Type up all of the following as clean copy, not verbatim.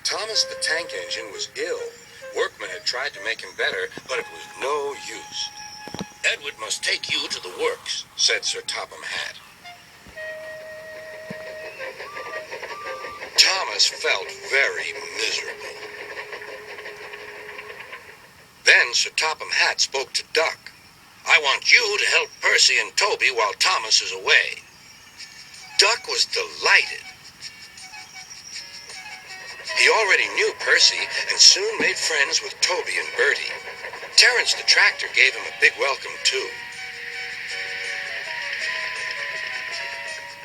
Thomas the tank engine was ill. Workmen had tried to make him better, but it was no use. "Edward must take you to the works," said Sir Topham Hatt. Thomas felt very miserable. Then Sir Topham Hatt spoke to Duck. "I want you to help Percy and Toby while Thomas is away." Duck was delighted. He already knew Percy and soon made friends with Toby and Bertie. Terence the tractor gave him a big welcome, too.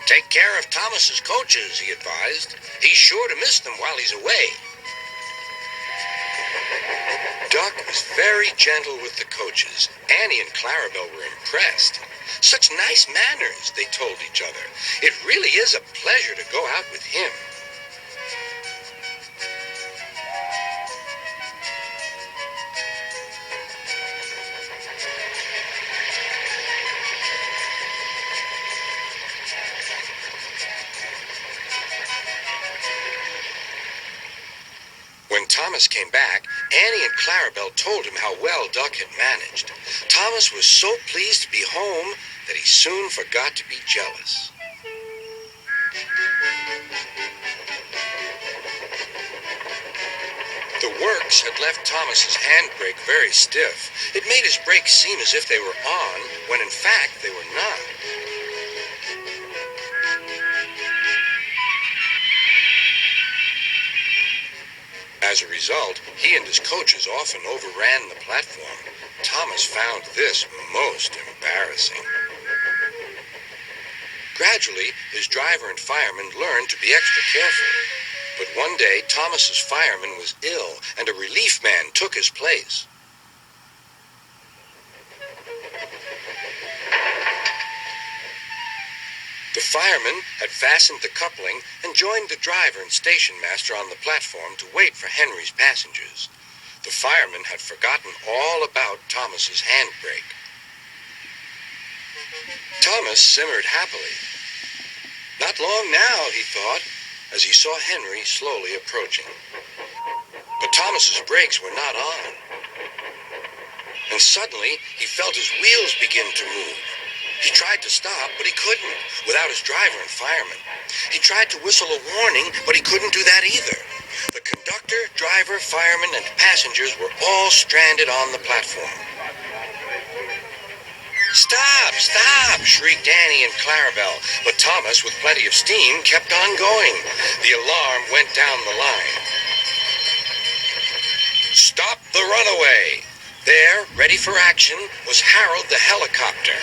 "Take care of Thomas's coaches," he advised. "He's sure to miss them while he's away." Duck was very gentle with the coaches. Annie and Clarabelle were impressed. "Such nice manners," they told each other. "It really is a pleasure to go out with him." When Thomas came back, Annie and Clarabelle told him how well Duck had managed. Thomas was so pleased to be home that he soon forgot to be jealous. The works had left Thomas's handbrake very stiff. It made his brakes seem as if they were on, when in fact they were not. As a result, he and his coaches often overran the platform. Thomas found this most embarrassing. Gradually, his driver and fireman learned to be extra careful. But one day, Thomas's fireman was ill, and a relief man took his place. The fireman had fastened the coupling and joined the driver and station master on the platform to wait for Henry's passengers. The fireman had forgotten all about Thomas's handbrake. Thomas simmered happily. Not long now, he thought, as he saw Henry slowly approaching. But Thomas's brakes were not on. And suddenly, he felt his wheels begin to move. He tried to stop, but he couldn't, without his driver and fireman. He tried to whistle a warning, but he couldn't do that either. The conductor, driver, fireman, and passengers were all stranded on the platform. "Stop! Stop!" shrieked Annie and Clarabelle, but Thomas, with plenty of steam, kept on going. The alarm went down the line. "Stop the Runaway!" There, ready for action, was Harold the helicopter.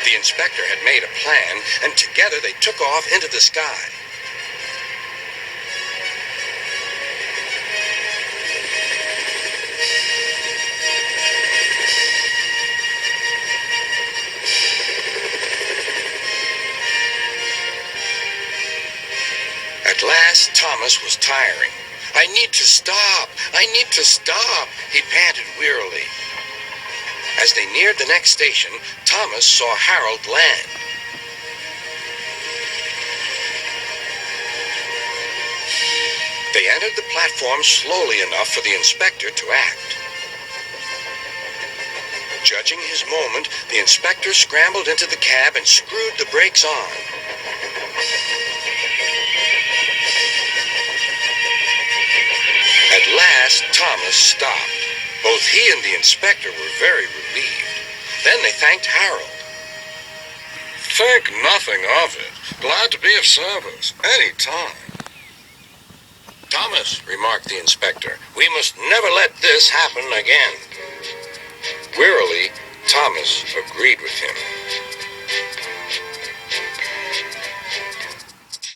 The inspector had made a plan, and together they took off into the sky. At last, Thomas was tiring. "I need to stop! I need to stop!" he panted wearily. As they neared the next station, Thomas saw Harold land. They entered the platform slowly enough for the inspector to act. Judging his moment, the inspector scrambled into the cab and screwed the brakes on. At last, Thomas stopped. Both he and the inspector were very relieved. Then they thanked Harold. "Think nothing of it. Glad to be of service. Any time." "Thomas," remarked the inspector, "we must never let this happen again." Wearily, Thomas agreed with him.